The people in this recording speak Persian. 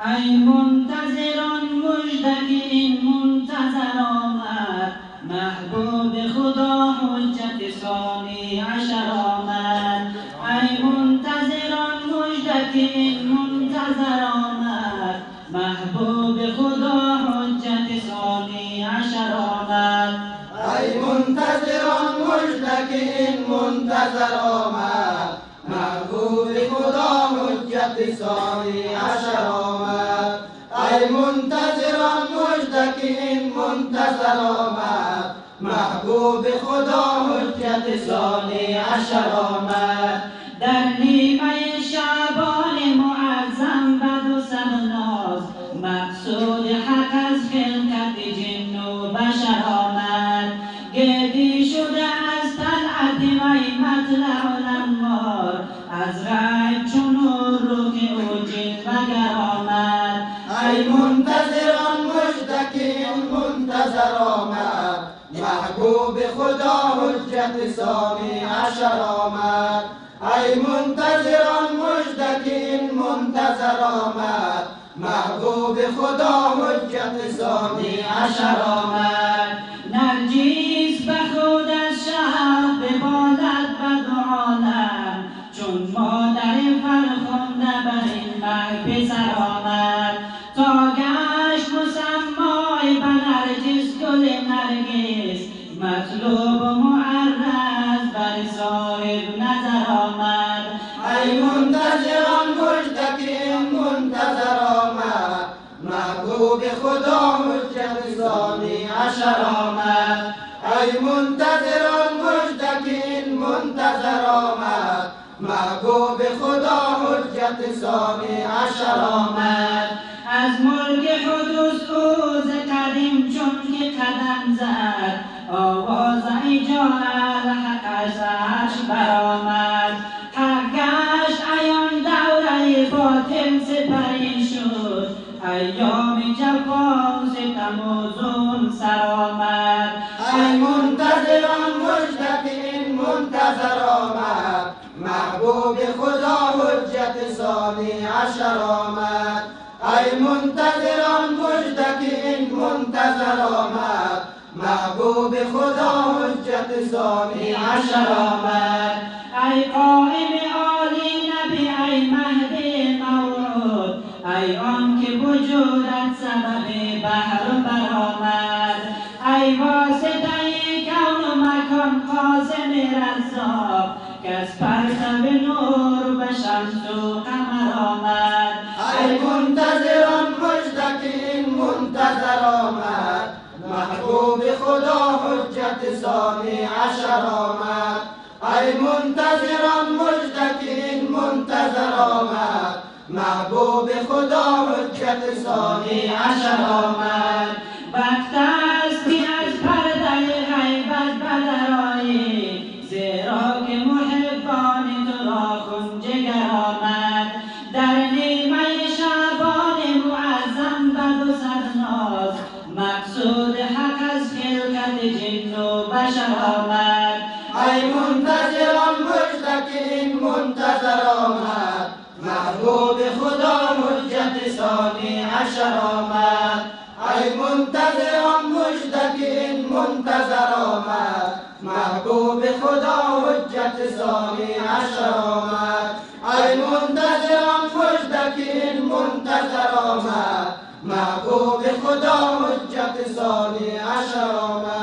ای منتظران مژده که این منتظر آمد، محبوب خدا حجت ثانی عشر آمد. ای منتظران مژده که این منتظر آمد، محبوب خدا حجت ثانی عشر آمد. ای منتظران مژده که این منتظر آمد، محبوب خدا حجت ثانی عشر آمد. ای منتظران مژده که این منتظر آمد، محبوب خدا حجت ثانی عشر آمد. در نیمه شعبان معظم بد و سرناز، مقصود حق از خلقت جن و بشر آمد. گردی شده از طلعت وی مطلع الانوار، از غیب چون نور رخ او جلوه‌گر آمد. ای منتظران مژده که این منتظر آمد، محبوب خدا حجت ثانی عشر آمد. ای منتظران مژده که این منتظر آمد، محبوب خدا حجت ثانی عشر آمد. نرجیس به خود از شهر ببالد بد عالم، چون مادر فرخنده بر این مه پسر آمد. تا گشت مسمای به نرجس گل نرگس، مطلوب و معرض بر صاحب نظر آمد. ای منتظران مژده که این منتظر آمد، محبوب خدا حجت ثانی عشر آمد. ای منتظران مژده که این منتظر آمد، محبوب خدا حجت ثانی عشر آمد. از ملک حدوث او ز قدیم چون که قدم زد، آواز ایجاد حق از عرش برآمد. حق گشت عیان دوره باطل سپری شد، ایام جفا و ستم و ظلم سر آمد. ای منتظران مژده که این منتظر آمد، محبوب خدا حجت ثانی عشر آمد. ای منتظران مژده که این منتظر آمد، محبوب خدا حجت ثانی عشر آمد. ای قائم عالی نبی، ای مهدی موعود، ای آن که وجودت سبب بحر برآمد. ای واسطه کون و مکان قاسم رزاق، که از پرتو نور به شمس و قمر آمد. ای منتظران مژده که این منتظر آمد، محبوب خدا حجت ثانی عشر آمد. ای منتظران مژده که این منتظر آمد، محبوب خدا حجت ثانی عشر آمد. وقت است که از پرده غیبت بدرآیی، زیرا که محبان تو را خون جگر آمد. در نیمه شعبان معظم بد و سرناز، مقصود حق از خلقت جن و بشر آمد. ای منتظران مژده که این منتظر آمد، محبوب خدا حجت ثانی عشر آمد. ای منتظران مژده که این منتظر آمد، محبوب خدا حجت ثانی عشر آمد. ای منتظران مژده که این منتظر آمد، محبوب خدا حجت ثانی عشر آمد.